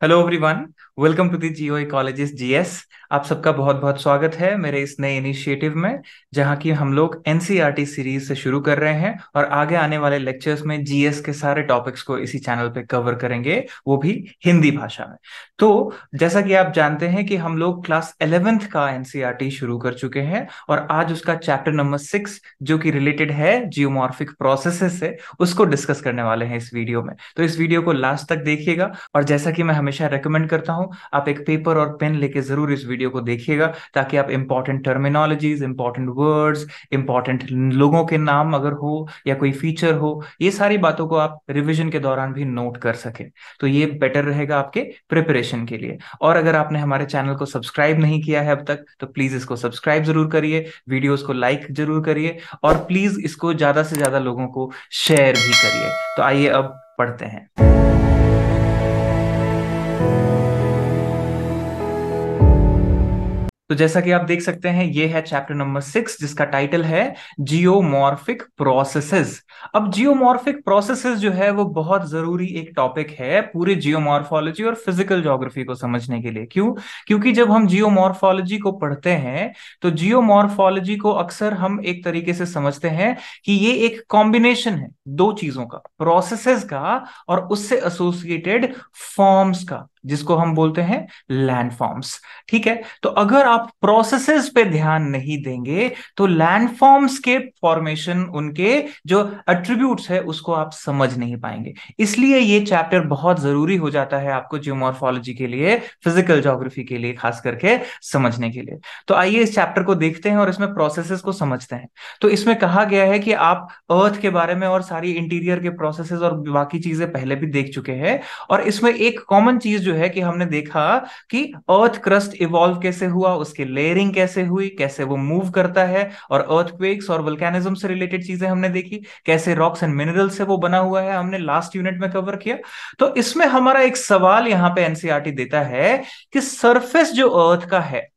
Hello everyone. Welcome to the geo ecologist GS. आप सबका बहुत बहुत स्वागत है मेरे इस नए इनिशिएटिव में, जहां की हम लोग एनसीईआरटी सीरीज से शुरू कर रहे हैं और आगे आने वाले लेक्चर्स में जीएस के सारे टॉपिक्स को इसी चैनल पे कवर करेंगे, वो भी हिंदी भाषा में। तो जैसा कि आप जानते हैं कि हम लोग क्लास 11th का एनसीईआरटी शुरू कर चुके हैं और आज उसका चैप्टर नंबर 6 जो कि रिलेटेड है जियोमॉर्फिक प्रोसेसेस से, उसको डिस्कस करने वाले हैं इस वीडियो में। तो इस वीडियो को लास्ट तक देखिएगा और जैसा कि मैं हमेशा रेकमेंड करता हूं, आप एक पेपर और पेन लेके जरूर इस वीडियो को देखिएगा, ताकि आप important terminologies, important words, important लोगों के नाम अगर हो या कोई फीचर हो, ये सारी बातों को आप रिवीजन के दौरान भी नोट कर सके। तो ये बेटर रहेगा आपके प्रिपरेशन के लिए। और अगर आपने हमारे चैनल को सब्सक्राइब नहीं किया है अब तक, तो प्लीज इसको सब्सक्राइब जरूर करिए, वीडियोस को लाइक जरूर करिए और प्लीज इसको ज्यादा से ज्यादा लोगों को शेयर भी करिए। तो आइए अब पढ़ते हैं। तो जैसा कि आप देख सकते हैं, ये है चैप्टर नंबर 6 जिसका टाइटल है जियोमॉर्फिक प्रोसेसेस। अब जियोमॉर्फिक प्रोसेसेस जो है वो बहुत जरूरी एक टॉपिक है पूरे जियोमॉर्फोलॉजी और फिजिकल ज्योग्राफी को समझने के लिए। क्यों? क्योंकि जब हम जियोमॉर्फोलॉजी को पढ़ते हैं तो जियोमॉर्फोलॉजी को अक्सर हम एक तरीके से समझते हैं कि ये एक कॉम्बिनेशन है दो चीजों का, प्रोसेसेस का और उससे एसोसिएटेड फॉर्म्स का, जिसको हम बोलते हैं लैंडफॉर्म्स। ठीक है, तो अगर आप प्रोसेसेस पे ध्यान नहीं देंगे तो लैंडफॉर्म्स के फॉर्मेशन, उनके जो एट्रीब्यूट्स है, उसको आप समझ नहीं पाएंगे। इसलिए ये चैप्टर बहुत जरूरी हो जाता है आपको जियोमॉर्फोलॉजी के लिए, फिजिकल ज्योग्राफी के लिए खास करके समझने के लिए। तो आइए इस चैप्टर को देखते हैं और इसमें प्रोसेसेस को समझते हैं। तो इसमें कहा गया है कि आप अर्थ के बारे में और सारी इंटीरियर के प्रोसेसेस और बाकी चीजें पहले भी देख चुके हैं। और इसमें एक कॉमन चीज जो है कि हमने देखा कि अर्थ क्रस्ट इवॉल्व कैसे हुआ, उसकी लेयरिंग कैसे हुई, कैसे वो मूव करता है, और अर्थक्वेक्स और वोल्केनिज्म से रिलेटेड चीजें हमने देखी, कैसे रॉक्स एंड मिनरल से वो बना हुआ है, हमने लास्ट यूनिट में कवर किया। तो इसमें हमारा एक सवाल यहां पे एनसीईआरटी देता है कि सरफेस जो अर्थ का है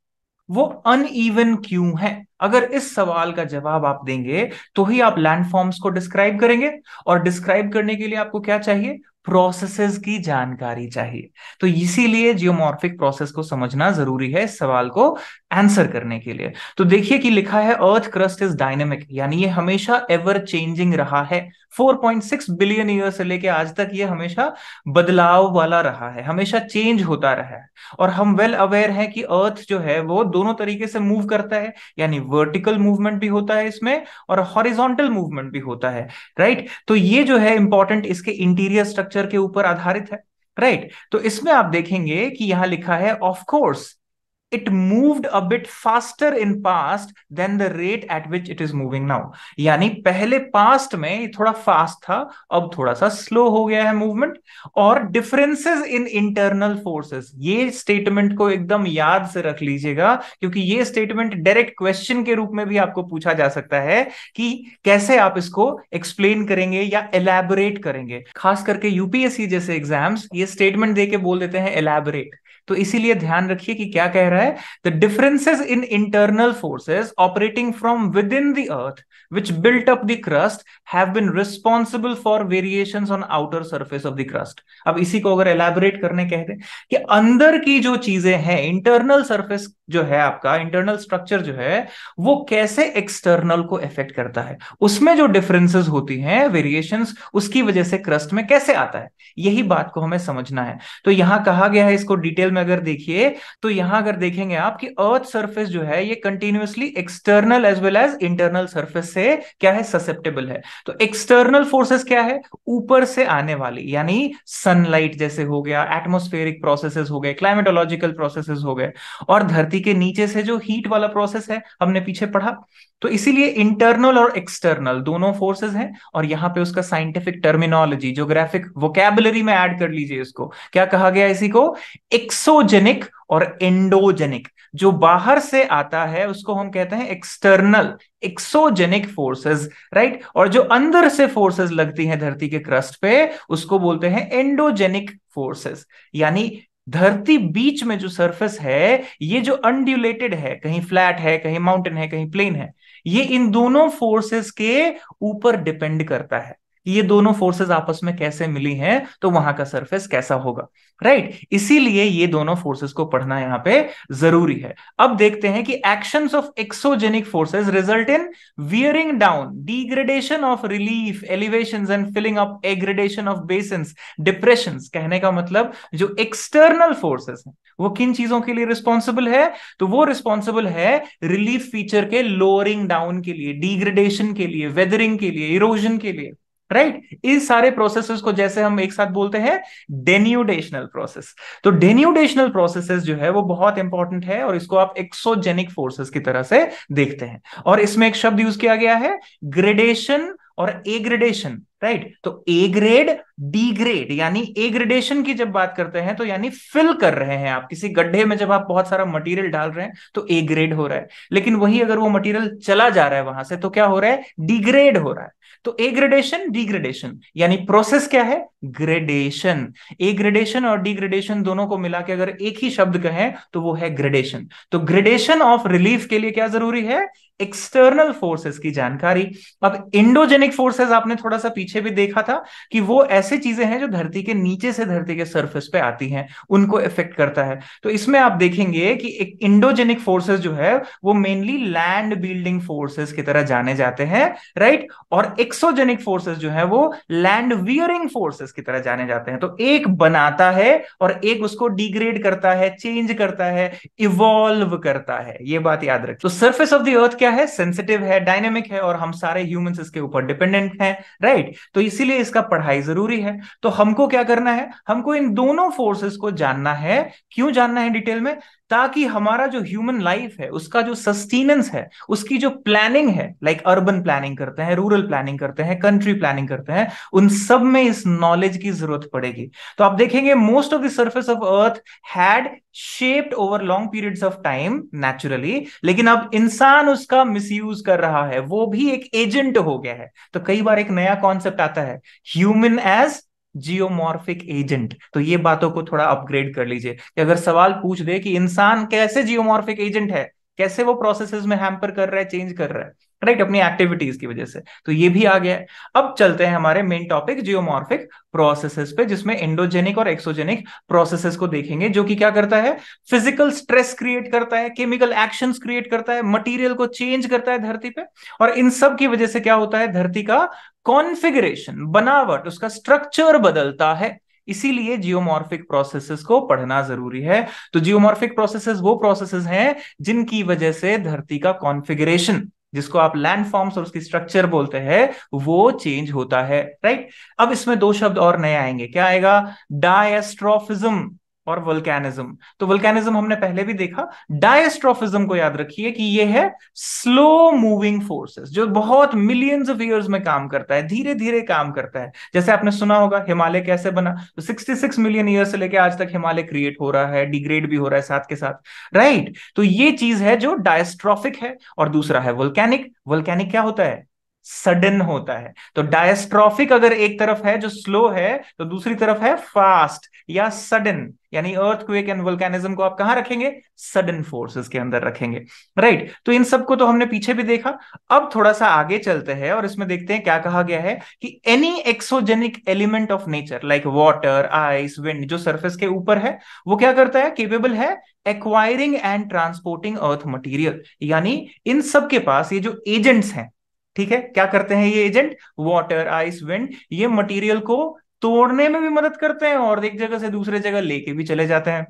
वो अनइवन क्यों है। अगर इस सवाल का जवाब आप देंगे तो ही आप लैंडफॉर्म्स को डिस्क्राइब करेंगे, और डिस्क्राइब करने के लिए आपको क्या चाहिए? प्रोसेसेस की जानकारी चाहिए। तो इसीलिए जियोमॉर्फिक प्रोसेस को समझना जरूरी है इस सवाल को आंसर करने के लिए। तो देखिए कि लिखा है अर्थ क्रस्ट इज डायनेमिक, यानी ये हमेशा एवर चेंजिंग रहा है। 4.6 बिलियन ईयर से लेके आज तक ये हमेशा बदलाव वाला रहा है, हमेशा चेंज होता रहा है। और हम वेल अवेयर हैं कि अर्थ जो है वो दोनों तरीके से मूव करता है, यानी वर्टिकल मूवमेंट भी होता है इसमें और हॉरिजॉन्टल मूवमेंट भी होता है। राइट, तो ये जो है इंपॉर्टेंट इसके इंटीरियर स्ट्रक्चर के ऊपर आधारित है। राइट, तो इसमें आप देखेंगे कि यहां लिखा है of course it moved a bit faster in past than the rate at which it is moving now. यानी पहले पास्ट में ये थोड़ा फास्ट था, अब थोड़ा सा स्लो हो गया है मूवमेंट। और डिफरेंसेस इन इंटरनल फोर्सेस, ये स्टेटमेंट को एकदम याद से रख लीजिएगा, क्योंकि ये स्टेटमेंट डायरेक्ट क्वेश्चन के रूप में भी आपको पूछा जा सकता है कि कैसे आप इसको एक्सप्लेन करेंगे या एलैबोरेट करेंगे। खास करके यूपीएससी जैसे एग्जाम्स ये स्टेटमेंट देके बोल देते हैं एलैबोरेट। तो इसीलिए ध्यान रखिए कि क्या कह रहा है। The differences in internal forces operating from within the earth which built up the crust have been responsible for variations on outer surface of the crust. अब इसी को अगर एलैबोरेट करने कहते हैं कि अंदर की जो चीजें हैं, इंटरनल सरफेस जो है आपका, इंटरनल स्ट्रक्चर जो है, वो कैसे एक्सटर्नल को इफेक्ट करता है, उसमें जो डिफरेंसेस होती हैं, वेरिएशंस, उसकी वजह से क्रस्ट में कैसे आता है, यही बात को हमें समझना है। तो यहां कहा गया है, इसको डिटेल में अगर देखिए तो यहां अगर देखेंगे आप कि अर्थ सरफेस जो है ये continuously external as well as internal surface से क्या है, ससेप्टेबल है। तो एक्सटर्नल फोर्सेस क्या है? ऊपर से आने वाली, यानी सनलाइट जैसे हो गया, एटमॉस्फेरिक प्रोसेसेस हो गए, क्लाइमेटोलॉजिकल प्रोसेसेस हो गए, और धरती के नीचे से जो हीट वाला प्रोसेस है हमने पीछे पढ़ा। तो इसीलिए इंटरनल और एक्सटर्नल दोनों फोर्सेस हैं। और यहां पे उसका साइंटिफिक टर्मिनोलॉजी, ज्योग्राफिक वोकैबुलरी में ऐड कर लीजिए इसको, क्या कहा गया इसी को? एक्सोजेनिक और एंडोजेनिक। जो बाहर से आता है उसको हम कहते हैं एक्सटर्नल, एक्सोजेनिक फोर्सेस। राइट, और जो अंदर से फोर्सेस लगती हैं धरती के क्रस्ट पे उसको बोलते हैं एंडोजेनिक फोर्सेस। यानी धरती बीच में जो सरफेस है ये जो अनड्यूलेटेड है, कहीं फ्लैट है, कहीं माउंटेन है, कहीं प्लेन है, ये इन दोनों फोर्सेस के ऊपर डिपेंड करता है। कि ये दोनों फोर्सेस आपस में कैसे मिली हैं, तो वहां का सरफेस कैसा होगा। राइट, इसीलिए ये दोनों फोर्सेस को पढ़ना यहाँ पे जरूरी है। अब देखते हैं कि actions of exogenic forces result in wearing down, degradation of relief, elevations and filling up, aggradation of basins, depressions. कहने का मतलब जो एक्सटर्नल फोर्सेस हैं वो किन चीजों के लिए रिस्पॉन्सिबल है, तो वो रिस्पॉन्सिबल है रिलीफ फीचर के लोअरिंग डाउन के लिए, डिग्रेडेशन के लिए, वेदरिंग के लिए, इरोजन के लिए। राइट, इस सारे प्रोसेसेस को जैसे हम एक साथ बोलते हैं डेन्यूडेशनल प्रोसेस। तो डेन्यूडेशनल प्रोसेसेस जो है वो बहुत इंपॉर्टेंट है, और इसको आप एक्सोजेनिक फोर्सेस की तरह से देखते हैं। और इसमें एक शब्द यूज किया गया है, ग्रेडेशन और एग्रेडेशन। राइट, तो ए ग्रेड, डी ग्रेड, यानी एग्रेडेशन की जब बात करते हैं तो यानी फिल कर रहे हैं आप किसी गड्ढे में, जब आप बहुत सारा मटेरियल डाल रहे हैं तो ए ग्रेड हो रहा है। लेकिन वही अगर वो मटेरियल चला जा रहा है वहां से तो क्या हो रहा है, डिग्रेड हो रहा है। तो एग्रेडेशन, डिग्रेडेशन, यानी प्रोसेस क्या है, ग्रेडेशन। एग्रेडेशन और डिग्रेडेशन दोनों को मिला के अगर एक ही शब्द कहें तो वो है ग्रेडेशन। तो ग्रेडेशन ऑफ रिलीफ के लिए क्या जरूरी है, एक्सटर्नल फोर्सेस की जानकारी। अब इंडोजेनिक फोर्सेस आपने थोड़ा सा पीछे भी देखा था कि वो ऐसे चीजें हैं जो धरती के नीचे से धरती के सरफेस पे आती हैं, उनको इफेक्ट करता है। तो इसमें आप देखेंगे कि एक इंडोजेनिक फोर्सेस जो है वो मेनली लैंड बिल्डिंग फोर्सेस की तरह जाने जाते हैं। राइट, और एक्सोजेनिक फोर्सेस जो है वो लैंड वियरिंग फोर्सेस की तरह जाने जाते हैं। तो एक बनाता है और एक उसको डिग्रेड करता है, चेंज करता है, इवॉल्व करता है। ये बात याद रखिए। तो सरफेस ऑफ द अर्थ क्या है, सेंसिटिव है, डायनेमिक है, और हम सारे ह्यूमंस इसके ऊपर डिपेंडेंट हैं। राइट, तो इसीलिए इसका पढ़ाई जरूरी है। तो हमको क्या करना है, हमको इन दोनों फोर्सेस को जानना है। क्यों जानना है डिटेल में, ताकि हमारा जो ह्यूमन लाइफ है उसका जो सस्टेनेंस है, उसकी जो प्लानिंग है, लाइक अर्बन प्लानिंग करते हैं, रूरल प्लानिंग करते हैं, कंट्री प्लानिंग करते हैं, उन सब में इस नॉलेज की जरूरत पड़ेगी। तो आप देखेंगे most of the surface of earth had shaped over long periods of time naturally, लेकिन अब इंसान उसका मिसयूज कर रहा है, वो भी एक एजेंट हो गया है। तो कई बार एक नया कॉन्सेप्ट आता है, ह्यूमन एज जियोमॉर्फिक एजेंट। तो ये बातों को थोड़ा अपग्रेड कर लीजिए कि अगर सवाल पूछ दे कि इंसान कैसे जियोमॉर्फिक एजेंट है, कैसे वो प्रोसेसेस में हैम्पर कर रहा है, चेंज कर रहा है, राइट, अपनी एक्टिविटीज की वजह से, तो ये भी आ गया है। अब चलते हैं हमारे मेन टॉपिक जियोमॉर्फिक प्रोसेसेस पे, जिसमें एंडोजेनिक और एक्सोजेनिक प्रोसेसेस को देखेंगे, जो कि क्या करता है, फिजिकल स्ट्रेस क्रिएट करता है, केमिकल एक्शंस क्रिएट करता है, मटेरियल को चेंज करता है धरती पे। और इन सब की वजह से क्या होता है, धरती का कॉन्फ़िगरेशन, बनावट, उसका स्ट्रक्चर बदलता है। इसीलिए जियोमॉर्फिक प्रोसेसेस को पढ़ना जरूरी है। तो जियोमॉर्फिक प्रोसेसेस वो प्रोसेसेस हैं जिनकी वजह से धरती का कॉन्फ़िगरेशन, जिसको आप लैंडफॉर्म्स और उसकी स्ट्रक्चर बोलते हैं, वो चेंज होता है। राइट, अब इसमें दो शब्द और नए आएंगे, क्या आएगा, डायस्ट्रोफिज्म और वोल्केनिज्म। तो वोल्केनिज्म हमने पहले भी देखा, डायस्ट्रोफिज्म को याद रखिए कि ये है स्लो मूविंग फोर्सेस, जो बहुत मिलियंस ऑफ ईयर्स में काम करता है, धीरे धीरे काम करता है। जैसे आपने सुना होगा हिमालय कैसे बना, तो 66 मिलियन ईयर से लेकर आज तक हिमालय क्रिएट हो रहा है, डिग्रेड भी हो रहा है साथ के साथ। राइट, तो ये चीज है जो डायस्ट्रोफिक है। और दूसरा है वोल्केनिक। वोल्केनिक क्या होता है, सडन होता है। तो डायस्ट्रोफिक अगर एक तरफ है जो स्लो है, तो दूसरी तरफ है फास्ट या सडन, यानी अर्थक्वेक एंड वोल्केनिज्म को आप कहां रखेंगे, सडन फोर्सेस के अंदर रखेंगे। राइट, तो इन सबको तो हमने पीछे भी देखा। अब थोड़ा सा आगे चलते हैं और इसमें देखते हैं क्या कहा गया है कि any exogenic element of nature like water, ice, wind, जो सरफेस के ऊपर है, वो क्या करता है, केपेबल है acquiring and transporting earth material. यानी इन सब के पास ये जो एजेंट्स हैं, ठीक है, क्या करते हैं ये एजेंट, वाटर, आइस, विंड, ये मटेरियल को तोड़ने में भी मदद करते हैं और एक जगह से दूसरे जगह लेके भी चले जाते हैं।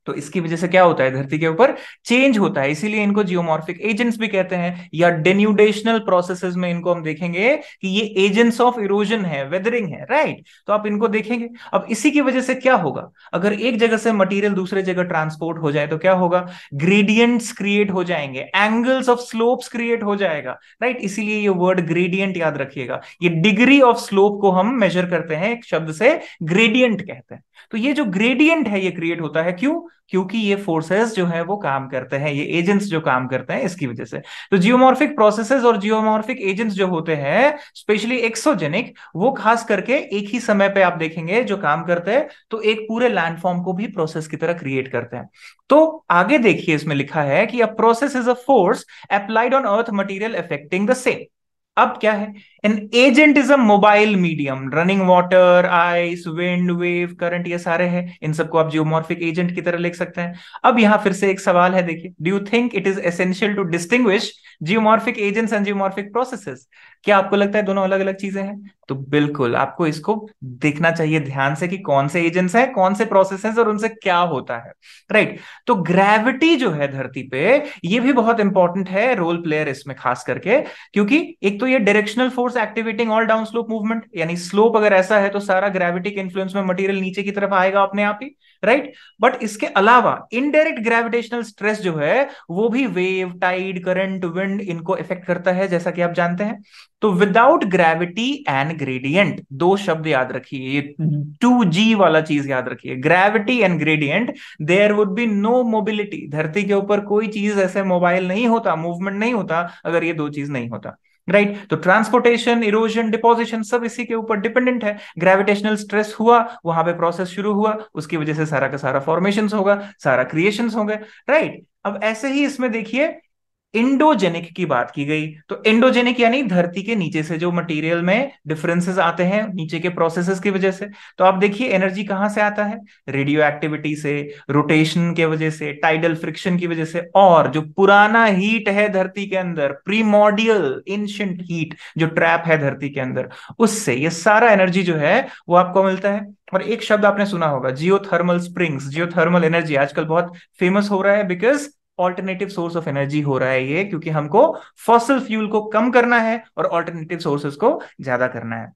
तो इसकी वजह से क्या होता है, धरती के ऊपर चेंज होता है, इसीलिए इनको जियोमॉर्फिक एजेंट्स भी कहते हैं। या डेन्यूडेशनल प्रोसेसेस में इनको हम देखेंगे कि ये एजेंट्स ऑफ इरोजन है, वेदरिंग है। राइट, तो आप इनको देखेंगे। अब इसी की वजह से क्या होगा, अगर एक जगह से मटेरियल दूसरे जगह ट्रांसपोर्ट हो जाए तो क्या होगा, ग्रेडियंट्स क्रिएट हो जाएंगे, एंगल्स ऑफ स्लोप्स क्रिएट हो जाएगा। राइट, इसीलिए ये वर्ड ग्रेडियंट याद रखिएगा। ये डिग्री ऑफ स्लोप को हम मेजर करते हैं एक शब्द से, ग्रेडियंट कहते हैं। तो ये जो ग्रेडियंट है ये क्रिएट होता है, क्यों, क्योंकि ये फोर्सेस जो है वो काम करते हैं, ये एजेंट्स जो काम करते हैं इसकी वजह से। तो जियोमॉर्फिक प्रोसेसेस और जियोमॉर्फिक एजेंट्स जो होते हैं, स्पेशली एक्सोजेनिक, वो खास करके एक ही समय पे आप देखेंगे जो काम करते हैं, तो एक पूरे लैंडफॉर्म को भी प्रोसेस की तरह क्रिएट करते हैं। तो आगे देखिए, इसमें लिखा है कि a process is a force applied on earth material affecting the same. अब क्या है, an agent is a mobile medium, running water, ice, wind, wave, current, ये सारे हैं, इन सबको आप जियोमॉर्फिक एजेंट की तरह लिख सकते हैं। अब यहां फिर से एक सवाल है, देखिए, do you think it is essential to distinguish geomorphic agents and geomorphic processes? क्या आपको लगता है दोनों अलग अलग चीजें हैं? तो बिल्कुल आपको इसको देखना चाहिए ध्यान से कि कौन से एजेंट्स हैं, कौन से प्रोसेस हैं और उनसे क्या होता है, राइट। तो ग्रेविटी जो है धरती पे, ये भी बहुत इंपॉर्टेंट है रोल प्लेयर इसमें खास करके, क्योंकि एक तो ये directional force activating all down slope movement, यानी स्लोप अगर ऐसा है तो सारा ग्रेविटी के इन्फ्लुएंस में मटेरियल नीचे की तरफ आएगा अपने आप ही, राइट। बट इसके अलावा इनडायरेक्ट ग्रेविटेशनल स्ट्रेस जो है वो भी वेव, टाइड, करंट, विंड इनको इफेक्ट करता है, जैसा कि आप जानते हैं। तो विदाउट ग्रेविटी एंड ग्रेडियंट, दो शब्द याद रखिए, ये 2G वाला चीज याद रखिए, gravity and gradient, there would be no mobility. धरती के ऊपर कोई चीज ऐसे मोबाइल नहीं होता, मूवमेंट नहीं होता अगर ये दो चीज नहीं होता, राइट। तो ट्रांसपोर्टेशन, इरोजन, डिपोजिशन सब इसी के ऊपर डिपेंडेंट है। ग्रेविटेशनल स्ट्रेस हुआ, वहां पे प्रोसेस शुरू हुआ, उसकी वजह से सारा का सारा फॉर्मेशंस होगा, सारा क्रिएशंस होंगे, राइट। अब ऐसे ही इसमें देखिए इंडोजेनिक की बात की गई, तो इंडोजेनिक यानी धरती के नीचे से जो मटेरियल में डिफरेंसेस आते हैं नीचे के प्रोसेसेस की वजह से। तो आप देखिए एनर्जी कहां से आता है, रेडियो एक्टिविटी से, रोटेशन के वजह से, टाइडल फ्रिक्शन की वजह से, और जो पुराना हीट है धरती के अंदर, प्रीमोडियल एंशिएंट हीट जो ट्रैप है धरती के अंदर, उससे ये सारा एनर्जी जो है वो आपको मिलता है। और एक शब्द आपने सुना होगा, जियोथर्मल स्प्रिंग्स, जियोथर्मल एनर्जी आजकल बहुत फेमस हो रहा है, because alternative source of energy हो रहा है ये, क्योंकि हमको फॉसिल फ्यूल को कम करना है और ऑल्टरनेटिव सोर्सेस को ज्यादा करना है।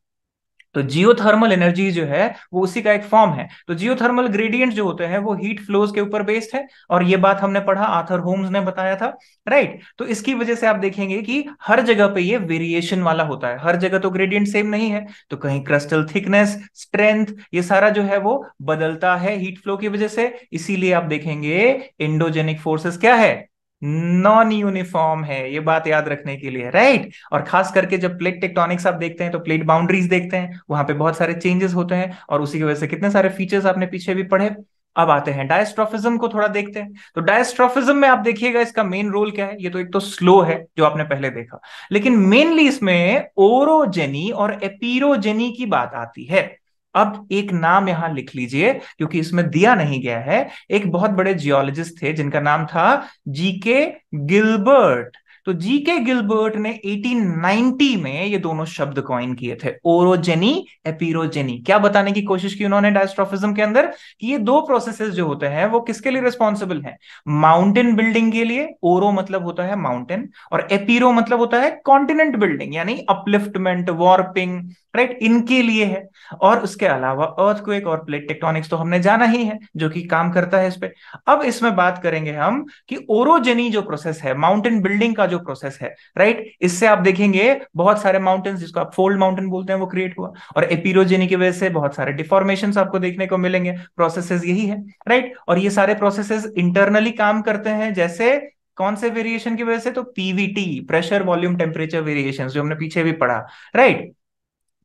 तो जियोथर्मल एनर्जी जो है वो उसी का एक फॉर्म है। तो जियोथर्मल ग्रेडियंट जो होते हैं वो हीट फ्लोज के ऊपर बेस्ड है, और ये बात हमने पढ़ा, आर्थर होम्स ने बताया था, राइट। तो इसकी वजह से आप देखेंगे कि हर जगह पे ये वेरिएशन वाला होता है, हर जगह तो ग्रेडियंट सेम नहीं है, तो कहीं क्रिस्टल थिकनेस, स्ट्रेंथ, ये सारा जो है वो बदलता है हीट फ्लो की वजह से। इसीलिए आप देखेंगे इंडोजेनिक फोर्सेस क्या है, नॉन यूनिफॉर्म है, ये बात याद रखने के लिए, राइट। और खास करके जब प्लेट टेक्टोनिक्स आप देखते हैं तो प्लेट बाउंड्रीज देखते हैं, वहां पे बहुत सारे चेंजेस होते हैं, और उसी की वजह से कितने सारे फीचर्स आपने पीछे भी पढ़े। अब आते हैं डायस्ट्रोफिज्म को थोड़ा देखते हैं। तो डायस्ट्रोफिज्म में आप देखिएगा इसका मेन रोल क्या है, ये तो एक तो स्लो है जो आपने पहले देखा, लेकिन मेनली इसमें ओरोजेनी और एपीरोजेनी की बात आती है। अब एक नाम यहां लिख लीजिए क्योंकि इसमें दिया नहीं गया है, एक बहुत बड़े जियोलॉजिस्ट थे जिनका नाम था जीके गिलबर्ट। तो जीके गिलबर्ट ने 1890 में ये दोनों शब्द कॉइन किए थे, ओरोजेनी, एपीरोजेनी। क्या बताने की कोशिश की उन्होंने डायस्ट्रोफिज्म के अंदर, कि ये दो प्रोसेसेस जो होते हैं वो किसके लिए रिस्पॉन्सिबल हैं, माउंटेन बिल्डिंग के लिए, ओरो मतलब होता है माउंटेन, और एपीरो मतलब होता है कॉन्टिनेंट बिल्डिंग, यानी अपलिफ्टमेंट, वॉर्पिंग, राइट, इनके लिए है। और उसके अलावा अर्थक्वेक और प्लेट टेक्टोनिक्स तो हमने जाना ही है जो कि काम करता है इस पे। अब इसमें बात करेंगे हम कि ओरोजेनी जो प्रोसेस है, माउंटेन बिल्डिंग का जो प्रोसेस है, राइट, इससे आप देखेंगे बहुत सारे माउंटेन्स, जिसको आप फोल्ड माउंटेन बोलते हैं, वो क्रिएट हुआ, और एपिरोजेनी की वजह से बहुत सारे डिफॉर्मेशंस आपको देखने को मिलेंगे। प्रोसेसेस यही है, राइट। और ये सारे प्रोसेसेस इंटरनली काम करते हैं, जैसे कौन से वेरिएशन की वजह से, तो Pvt, pressure volume temperature variation, जो हमने पीछे भी पढ़ा, राइट।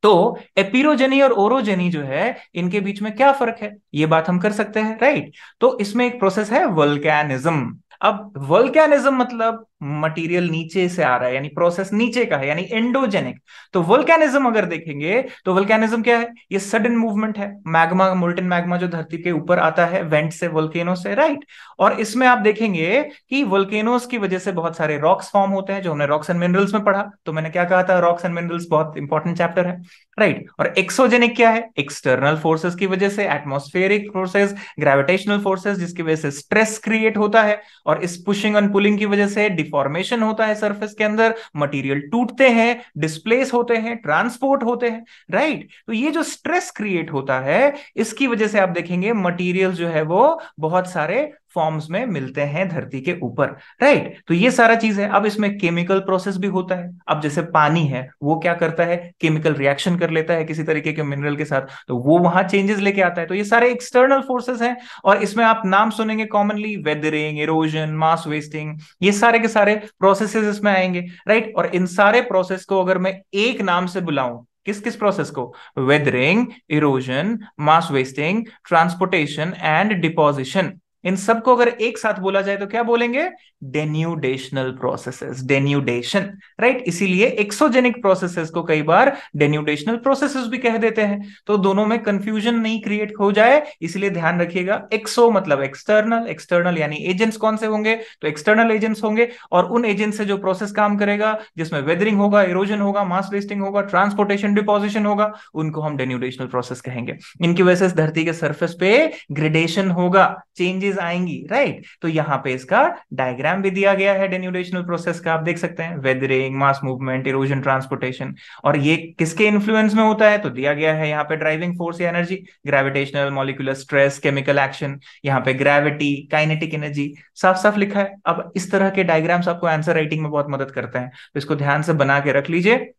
तो एपिरोजेनी और ओरोजेनी जो है इनके बीच में क्या फर्क है, ये बात हम कर सकते हैं, राइट। तो इसमें एक प्रोसेस है वोल्केनिज्म। अब वोल्केनिज्म मतलब मटेरियल नीचे से आ रहा है, यानी प्रोसेस नीचे का है, यानी एंडोजेनिक। तो वोल्केनिज्म अगर देखेंगे तो वोल्केनिज्म क्या है, ये सडन मूवमेंट है, मैग्मा, मोल्टन मैग्मा जो धरती के ऊपर आता है वेंट से, वोल्केनो से, राइट। और इसमें आप देखेंगे कि वोल्केनोस की वजह से बहुत सारे रॉक्स फॉर्म होते हैं, जो हमने रॉक्स एंड मिनरल्स में पढ़ा। तो मैंने क्या कहा था, रॉक्स एंड मिनरल्स बहुत इंपॉर्टेंट चैप्टर है, राइट। और एक्सोजेनिक क्या है, एक्सटर्नल फोर्सेस की वजह से, एटमॉस्फेरिक फोर्सेस, ग्रेविटेशनल फोर्सेस, जिसकी वजह से स्ट्रेस क्रिएट होता है, और इस पुशिंग एंड पुलिंग की वजह से डिफॉर्मेशन होता है सरफेस के अंदर, मटेरियल टूटते हैं, डिस्प्लेस होते हैं, ट्रांसपोर्ट होते हैं, राइट। तो ये जो स्ट्रेस क्रिएट होता है, इसकी वजह से आप देखेंगे मटेरियल जो है वो बहुत सारे फॉर्म्स में मिलते हैं धरती के ऊपर, राइट। तो ये सारा चीज है। अब इसमें केमिकल प्रोसेस भी होता है। अब जैसे पानी है, वो क्या करता है, केमिकल रिएक्शन कर लेता है किसी तरीके के मिनरल के साथ, तो वो वहां चेंजेस लेके आता है। तो ये सारे एक्सटर्नल फोर्सेस हैं, और इसमें आप नाम सुनेंगे commonly, weathering, erosion, mass wasting, ये सारे के सारे प्रोसेसेस इसमें आएंगे, राइट। और इन सारे प्रोसेस को अगर मैं एक नाम से बुलाऊं, किस किस प्रोसेस को, weathering, erosion, mass wasting, transportation and deposition, इन सबको अगर एक साथ बोला जाए तो क्या बोलेंगे? Denudational processes, denudation, right. इसीलिए एक्सोजेनिक प्रोसेसेस को कई बार डेन्यूडेशनल प्रोसेसेस भी कह देते हैं। तो दोनों में कंफ्यूजन नहीं क्रिएट हो जाए, इसलिए ध्यान रखिएगा। एक्सो मतलब एक्सटर्नल, एक्सटर्नल यानी एजेंट्स कौन से होंगे? तो एक्सटर्नल एजेंट्स होंगे, और उन एजेंट से जो प्रोसेस काम करेगा, जिसमें वेदरिंग होगा, इरोजन होगा, मास वेस्टिंग होगा, ट्रांसपोर्टेशन, डिपोजिशन होगा, उनको हम डेन्यूडेशनल प्रोसेस कहेंगे। इनकी वजह से इस धरती के सरफेस पे ग्रेडेशन होगा, चेंजेस आएंगी, राइट। तो यहां पे इसका डायग्राम भी दिया गया है डेन्यूडेशनल प्रोसेस का, आप देख सकते हैं, weathering, mass movement, erosion, transportation. और ये किसके इन्फ्लुएंस में होता है? तो दिया गया है यहाँ पे ड्राइविंग फोर्स या energy, gravitational, molecular stress, chemical action, यहाँ पे ग्रेविटी, काइनेटिक एनर्जी, साफ साफ लिखा है। अब इस तरह के डायग्राम्स आपको आंसर राइटिंग में बहुत मदद करते हैं, तो इसको ध्यान से बना के रख लीजिए।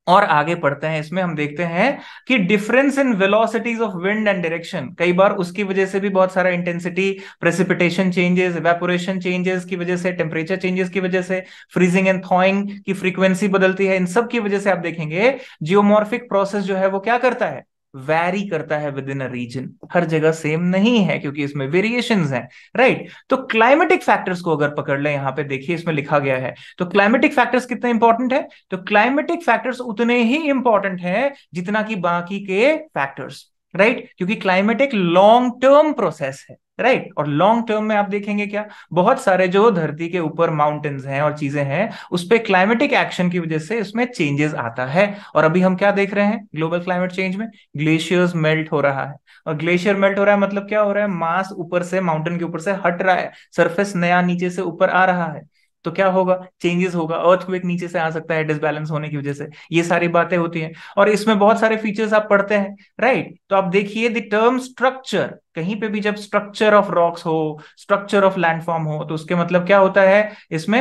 और आगे पढ़ते हैं, इसमें हम देखते हैं कि difference in velocities of wind and direction, कई बार उसकी वजह से भी बहुत सारा intensity, precipitation changes, evaporation changes की वजह से, टेम्परेचर चेंजेस की वजह से, फ्रीजिंग एंड थॉइंग की फ्रीक्वेंसी बदलती है। इन सब की वजह से आप देखेंगे जियोमॉर्फिक प्रोसेस जो है वो क्या करता है? वैरी करता है विद इन अ रीजन, हर जगह सेम नहीं है क्योंकि इसमें वेरिएशंस हैं, राइट। तो क्लाइमेटिक फैक्टर्स को अगर पकड़ ले, यहां पे देखिए इसमें लिखा गया है, तो क्लाइमेटिक फैक्टर्स कितने इंपॉर्टेंट है? तो क्लाइमेटिक फैक्टर्स उतने ही इंपॉर्टेंट हैं जितना कि बाकी के फैक्टर्स, राइट। क्योंकि क्लाइमेट एक लॉन्ग टर्म प्रोसेस है, राइट। और लॉन्ग टर्म में आप देखेंगे क्या, बहुत सारे जो धरती के ऊपर माउंटेन्स हैं और चीजें हैं, उस पे क्लाइमेटिक एक्शन की वजह से इसमें चेंजेस आता है। और अभी हम क्या देख रहे हैं ग्लोबल क्लाइमेट चेंज में? ग्लेशियर्स मेल्ट हो रहा है। और ग्लेशियर मेल्ट हो रहा है मतलब क्या हो रहा है? मास ऊपर से, माउंटेन के ऊपर से हट रहा है, सरफेस नया नीचे से ऊपर आ रहा है। तो क्या होगा? चेंजेस होगा, अर्थक्वेक नीचे से आ सकता है डिसबैलेंस होने की वजह से, ये सारी बातें होती हैं। और इसमें बहुत सारे फीचर्स आप पढ़ते हैं, राइट। तो आप देखिए द टर्म स्ट्रक्चर, कहीं पे भी जब स्ट्रक्चर ऑफ रॉक्स हो, स्ट्रक्चर ऑफ लैंडफॉर्म हो, तो उसके मतलब क्या होता है इसमें?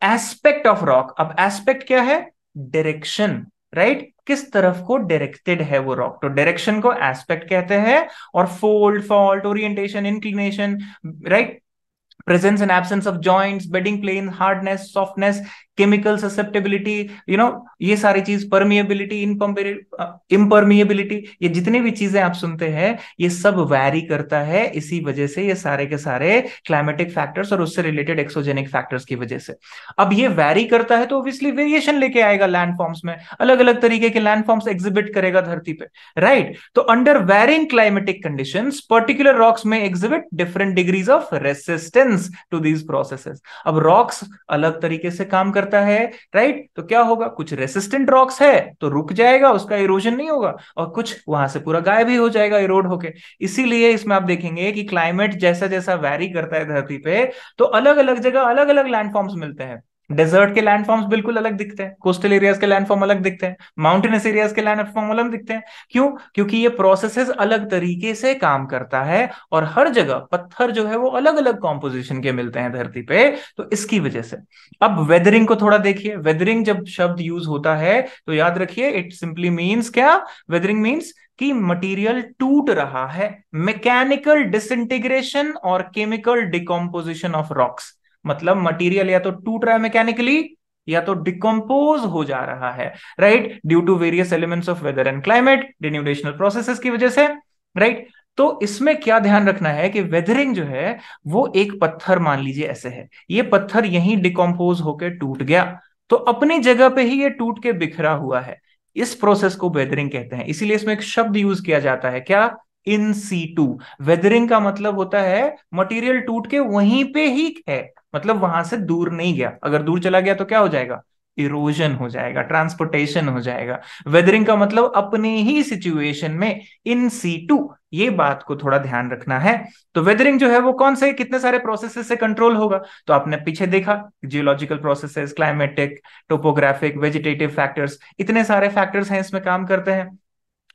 Aspect of rock. अब एस्पेक्ट क्या है? Direction, right. किस तरफ को डायरेक्टेड है वो रॉक, तो डायरेक्शन को एस्पेक्ट कहते हैं। और fold, fault, orientation, inclination, right, presence and absence of joints, bedding plane, hardness, softness, chemical susceptibility, ये सारी चीज, permeability, impermeability, ये जितनी भी चीजें आप सुनते हैं ये सब वैरी करता है। इसी वजह से ये सारे के सारे क्लाइमेटिक फैक्टर्स और उससे रिलेटेड एक्सोजेनिक फैक्टर्स की वजह से। अब ये वैरी करता है तो ऑब्वियसली वेरिएशन लेके आएगा लैंडफॉर्म्स में, अलग अलग तरीके के लैंडफॉर्म्स एग्जिबिट करेगा धरती पे, राइट। तो under varying climatic conditions particular rocks में exhibit different degrees of resistance to these processes. अब रॉक्स अलग तरीके से काम करता है, राइट। तो क्या होगा? कुछ रेसिस्टेंट रॉक्स है तो रुक जाएगा, उसका इरोजन नहीं होगा, और कुछ वहां से पूरा गायब ही हो जाएगा इरोड होके। इसीलिए इसमें आप देखेंगे कि क्लाइमेट जैसा जैसा वैरी करता है धरती पे, तो अलग अलग जगह अलग अलग लैंडफॉर्म्स मिलते हैं। डेजर्ट के लैंडफॉर्म्स बिल्कुल अलग दिखते हैं, कोस्टल एरियाज के लैंडफॉर्म अलग दिखते हैं, माउंटेनस एरियाज के लैंडफॉर्म अलग दिखते हैं। क्यों? क्योंकि ये प्रोसेसेस अलग तरीके से काम करता है, और हर जगह पत्थर जो है वो अलग अलग कॉम्पोजिशन के मिलते हैं धरती पे, तो इसकी वजह से। अब वेदरिंग को थोड़ा देखिए। वेदरिंग जब शब्द यूज होता है तो याद रखिए इट सिंपली मीन्स क्या? वेदरिंग मीन्स कि मटेरियल टूट रहा है, मैकेनिकल डिसइंटीग्रेशन और केमिकल डिकम्पोजिशन ऑफ रॉक्स। मतलब मटेरियल या तो टूट रहा है मैकेनिकली, या तो डिकम्पोज हो जा रहा है, right, due to various elements of weather and climate, denudational processes की वजह से, राइट। तो इसमें क्या ध्यान रखना है कि वेदरिंग जो है वो एक पत्थर मान लीजिए ऐसे है, ये पत्थर यहीं डिकम्पोज होकर टूट गया, तो अपनी जगह पे ही ये टूट के बिखरा हुआ है। इस प्रोसेस को वेदरिंग कहते हैं। इसीलिए इसमें एक शब्द यूज किया जाता है, क्या? In situ. वेदरिंग का मतलब होता है मटेरियल टूट के वहीं पे ही है, मतलब वहां से दूर नहीं गया। अगर दूर चला गया तो क्या हो जाएगा? इरोजन हो जाएगा, ट्रांसपोर्टेशन हो जाएगा। वेदरिंग का मतलब अपने ही सिचुएशन में इन सीटू, ये बात को थोड़ा ध्यान रखना है। तो वेदरिंग जो है वो कौन से कितने सारे प्रोसेसेस से कंट्रोल होगा? तो आपने पीछे देखा, geological processes, climatic, topographic, vegetative factors, इतने सारे फैक्टर्स हैं इसमें काम करते हैं,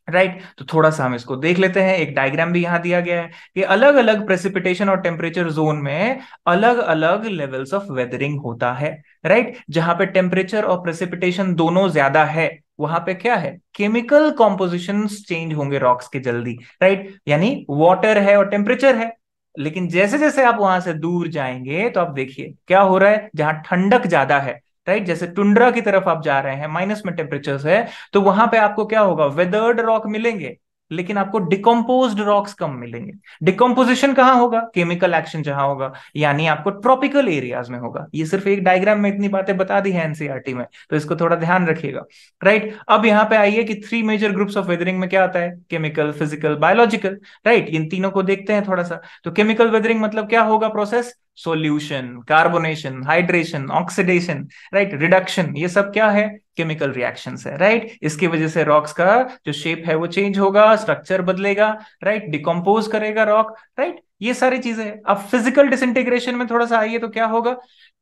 राइट। तो थोड़ा सा हम इसको देख लेते हैं। एक डायग्राम भी यहां दिया गया है कि अलग अलग प्रेसिपिटेशन और टेम्परेचर जोन में अलग अलग लेवल्स ऑफ वेदरिंग होता है, राइट। जहां पे टेम्परेचर और प्रेसिपिटेशन दोनों ज्यादा है, वहां पे क्या है? केमिकल कॉम्पोजिशन चेंज होंगे रॉक्स के जल्दी, राइट। यानी वाटर है और टेम्परेचर है, लेकिन जैसे जैसे आप वहां से दूर जाएंगे तो आप देखिए क्या हो रहा है, जहां ठंडक ज्यादा है, राइट, जैसे टुंड्रा की तरफ आप जा रहे हैं, माइनस में टेम्परेचर है, तो वहां पे आपको क्या होगा? वेदर्ड रॉक मिलेंगे, लेकिन आपको डिकम्पोज्ड रॉक्स कम मिलेंगे। डिकम्पोजिशन कहाँ होगा? केमिकल एक्शन जहां होगा, यानी आपको ट्रॉपिकल एरियाज में होगा। ये सिर्फ एक डायग्राम में इतनी बातें बता दी है एनसीईआरटी में, तो इसको थोड़ा ध्यान रखिएगा। राइट, अब यहाँ पे आइए कि three major groups of weathering में क्या आता है? Chemical, physical, biological. राइट, इन तीनों को देखते हैं थोड़ा सा। तो केमिकल वेदरिंग मतलब क्या होगा process? Solution, carbonation, hydration, oxidation, right, reduction, ये सब क्या है? केमिकल रिएक्शंस है। राइट, इसकी वजह से रॉक्स का जो शेप है वो चेंज होगा, स्ट्रक्चर बदलेगा, राइट, डिकम्पोज करेगा रॉक। राइट, ये सारी चीजें हैं। अब फिजिकल डिसइंटीग्रेशन में थोड़ा सा आइए तो क्या होगा?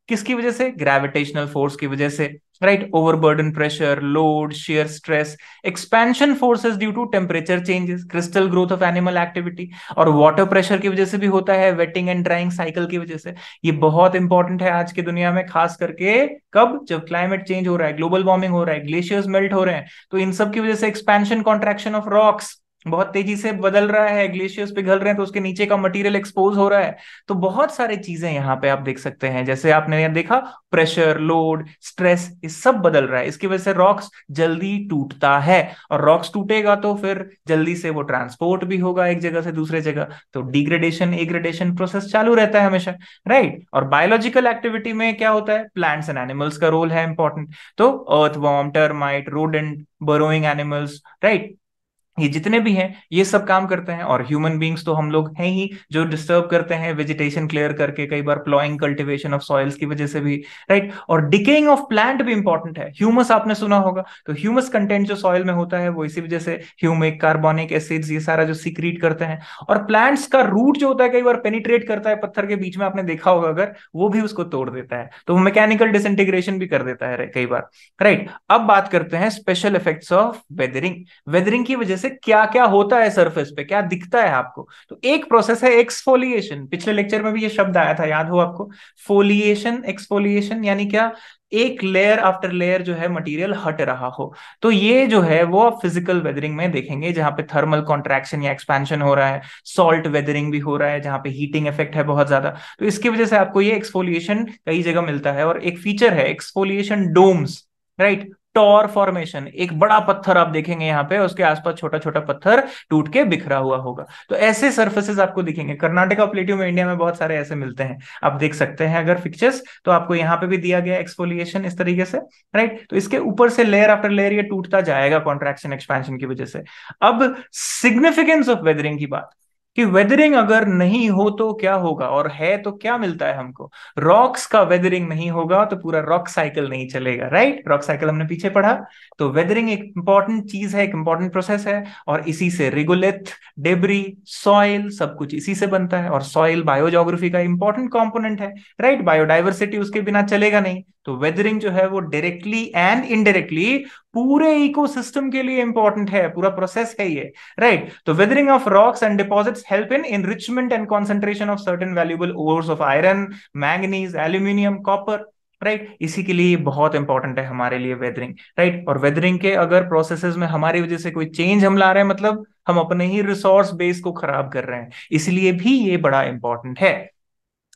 किसकी वजह से? ग्रेविटेशनल फोर्स की वजह से। Right, overburden pressure, load, shear stress, expansion forces due to temperature changes, crystal growth of animal activity, और वाटर प्रेशर की वजह से भी होता है, वेटिंग एंड ड्राइंग साइकिल की वजह से। ये बहुत इंपॉर्टेंट है आज की दुनिया में, खास करके कब? जब क्लाइमेट चेंज हो रहा है, ग्लोबल वार्मिंग हो रहा है, ग्लेशियर्स मेल्ट हो रहे हैं, तो इन सब की वजह से एक्सपेंशन कॉन्ट्रैक्शन ऑफ रॉक्स बहुत तेजी से बदल रहा है, ग्लेशियर्स पिघल रहे हैं, तो उसके नीचे का मटेरियल एक्सपोज हो रहा है। तो बहुत सारी चीजें यहाँ पे आप देख सकते हैं, जैसे आपने यहाँ देखा, प्रेशर, लोड, स्ट्रेस, ये सब बदल रहा है। इसकी वजह से रॉक्स जल्दी टूटता है, और रॉक्स टूटेगा तो फिर जल्दी से वो ट्रांसपोर्ट भी होगा एक जगह से दूसरे जगह, तो डिग्रेडेशन एग्रेडेशन प्रोसेस चालू रहता है हमेशा। राइट, और बायोलॉजिकल एक्टिविटी में क्या होता है? प्लांट्स एंड एनिमल्स का रोल है इंपॉर्टेंट। तो earthworm, termite, rodent, burrowing animals, right, ये जितने भी हैं ये सब काम करते हैं। और ह्यूमन बींग्स तो हम लोग हैं ही, जो डिस्टर्ब करते हैं वेजिटेशन क्लियर करके, कई बार प्लॉइंग, कल्टीवेशन ऑफ सॉइल्स की वजह से भी। राइट, और डिकेइंग ऑफ प्लांट भी इंपॉर्टेंट है। ह्यूमस आपने सुना होगा, तो ह्यूमस कंटेंट जो सॉइल में होता है वो इसी वजह से ह्यूमिक, कार्बोनिक एसिड्स, ये सारा जो सीक्रेट करते हैं। और प्लांट्स का रूट जो होता है कई बार पेनिट्रेट करता है पत्थर के बीच में, आपने देखा होगा अगर, वो भी उसको तोड़ देता है, तो वो मैकेनिकल डिसइंटीग्रेशन भी कर देता है कई बार। राइट, अब बात करते हैं special effects of weathering. Weathering की वजह से क्या क्या होता है सरफेस पे, क्या दिखता है आपको? तो एक प्रोसेस है एक्सफोलिएशन, पिछले लेक्चर में भी ये शब्द आया था, याद हो आपको? फोलिएशन, एक्सफोलिएशन, यानी क्या? एक लेयर आफ्टर लेयर जो है मटेरियल हट रहा हो। तो ये जो है वो आप फिजिकल वेदरिंग में देखेंगे, जहां पे थर्मल कॉन्ट्रैक्शन या एक्सपेंशन हो रहा है, सॉल्ट वेदरिंग भी हो रहा है जहां पे हीटिंग इफेक्ट है बहुत ज्यादा। तो इसकी वजह से आपको ये एक्सफोलिएशन कई जगह मिलता है। और एक फीचर है exfoliation domes, right, tor formation, एक बड़ा पत्थर आप देखेंगे यहाँ पे, उसके आसपास छोटा छोटा पत्थर टूट के बिखरा हुआ होगा। तो ऐसे सर्फेसेस आपको दिखेंगे। कर्नाटका प्लेट्यू में, इंडिया में बहुत सारे ऐसे मिलते हैं, आप देख सकते हैं अगर पिक्चर्स, तो आपको यहाँ पे भी दिया गया एक्सफोलिएशन इस तरीके से। राइट, तो इसके ऊपर से लेयर आफ्टर लेयर ये टूटता जाएगा कॉन्ट्रैक्शन एक्सपेंशन की वजह से। अब सिग्निफिकेंस ऑफ वेदरिंग की बात, कि वेदरिंग अगर नहीं हो तो क्या होगा, और है तो क्या मिलता है हमको? रॉक्स का वेदरिंग नहीं होगा तो पूरा रॉक साइकिल नहीं चलेगा। राइट, रॉक साइकिल हमने पीछे पढ़ा। तो वेदरिंग एक इंपॉर्टेंट चीज है, एक इंपॉर्टेंट प्रोसेस है, और इसी से रिगोलिथ, डेब्री, सॉइल, सब कुछ इसी से बनता है। और सॉइल बायोजोग्राफी का इंपॉर्टेंट कंपोनेंट है। राइट, बायोडाइवर्सिटी उसके बिना चलेगा नहीं। तो वेदरिंग जो है वो डायरेक्टली एंड इनडायरेक्टली पूरे इकोसिस्टम के लिए इंपॉर्टेंट है, पूरा प्रोसेस है ये। राइट, तो weathering of rocks and deposits help in enrichment and concentration of certain valuable ores of iron, manganese, aluminium, copper. Right, इसी के लिए बहुत इंपॉर्टेंट है हमारे लिए वेदरिंग। राइट, और वेदरिंग के अगर प्रोसेसेस में हमारी वजह से कोई चेंज हम ला रहे हैं, मतलब हम अपने ही रिसोर्स बेस को खराब कर रहे हैं, इसलिए भी ये बड़ा इंपॉर्टेंट है।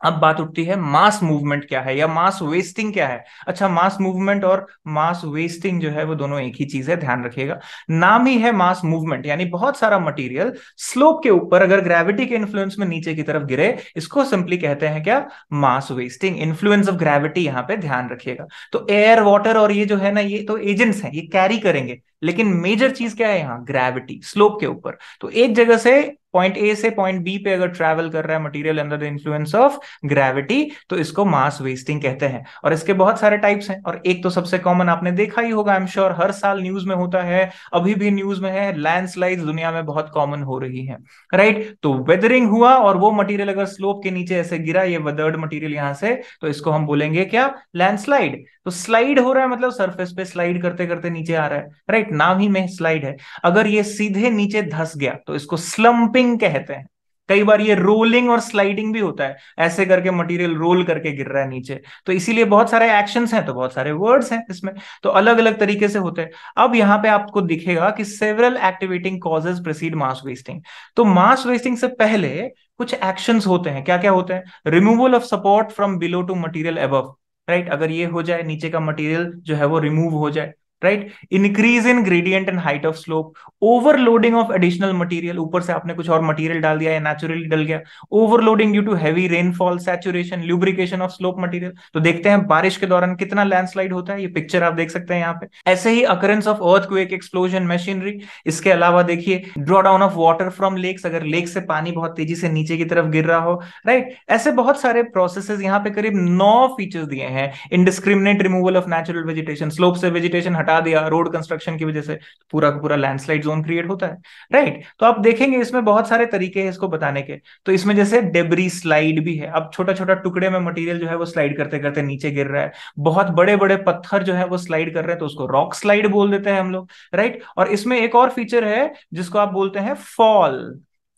अब बात उठती है मास मूवमेंट क्या है, या मास वेस्टिंग क्या है? अच्छा, मास मूवमेंट और मास वेस्टिंग जो है वो दोनों एक ही चीज है, ध्यान रखिएगा। नाम ही है मास मूवमेंट, यानी बहुत सारा मटेरियल स्लोप के ऊपर अगर ग्रेविटी के इन्फ्लुएंस में नीचे की तरफ गिरे, इसको सिंपली कहते हैं क्या? Mass wasting. Influence of gravity यहाँ पे ध्यान रखिएगा। तो एयर, वाटर और ये जो है ना, ये तो एजेंट्स हैं, ये कैरी करेंगे, लेकिन मेजर चीज क्या है यहाँ? ग्रेविटी, स्लोप के ऊपर। तो एक जगह से पॉइंट ए से पॉइंट बी पे अगर ट्रैवल कर रहा है material under the influence of gravity, तो इसको मास वेस्टिंग कहते हैं। और इसके बहुत सारे टाइप्स हैं, और एक तो सबसे कॉमन आपने देखा ही होगा, आई एम श्योर हर साल न्यूज में होता है, अभी भी न्यूज में है, लैंडस्लाइड्स दुनिया में बहुत कॉमन हो रही है। राइट, तो वेदरिंग हुआ और वो मटेरियल अगर स्लोप के नीचे ऐसे गिरा, ये वेदर्ड मटेरियल यहां से, तो इसको हम बोलेंगे क्या? लैंडस्लाइड। तो स्लाइड हो रहा है मतलब सरफेस पे स्लाइड करते करते नीचे आ रहा है। राइट, नाम ही में स्लाइड है। अगर ये सीधे नीचे धस गया तो इसको स्लंपिंग कहते हैं। कई बार ये रोलिंग और स्लाइडिंग भी होता है, ऐसे करके मटेरियल रोल करके गिर रहा है नीचे। तो इसीलिए बहुत सारे एक्शंस हैं, तो बहुत सारे वर्ड्स हैं इसमें, तो अलग अलग तरीके से होते हैं। अब यहाँ पे आपको दिखेगा कि several activating causes preceded mass wasting. तो मास वेस्टिंग से पहले कुछ एक्शंस होते हैं, क्या क्या होते हैं? Removal of support from below to material above. Right, अगर ये हो जाए, नीचे का मटेरियल जो है वो रिमूव हो जाए, right, increase in gradient and height of slope, overloading of additional material, ऊपर से आपने कुछ और मटेरियल डाल दिया या नेचुरली डल गया, overloading due to heavy rainfall, saturation, lubrication of slope material. तो देखते हैं बारिश के दौरान कितना लैंडस्लाइड होता है, ये पिक्चर आप देख सकते हैं यहाँ पे। ऐसे ही occurrence of earthquake, explosion, machinery. इसके अलावा देखिए draw down of water from lakes, अगर लेक से पानी बहुत तेजी से नीचे की तरफ गिर रहा हो, राइट। ऐसे बहुत सारे प्रोसेसेस यहाँ पे करीब 9 फीचर्स दिए हैं। Indiscriminate removal of natural vegetation, slope से वेजिटेशन हटा दिया रोड कंस्ट्रक्शन की वजह से, पूरा का पूरा लैंडस्लाइड जोन क्रिएट होता है, राइट। तो आप देखेंगे इसमें बहुत सारे तरीके हैं इसको बताने के। तो इसमें जैसे डेब्री स्लाइड भी है, अब छोटा छोटा टुकड़े में मटेरियल जो है वो स्लाइड करते करते नीचे गिर रहा है, बहुत बड़े बड़े पत्थर जो है वो स्लाइड कर रहे हैं तो उसको रॉक स्लाइड बोल देते हैं हम लोग, राइट। और इसमें एक और फीचर है जिसको आप बोलते हैं फॉल।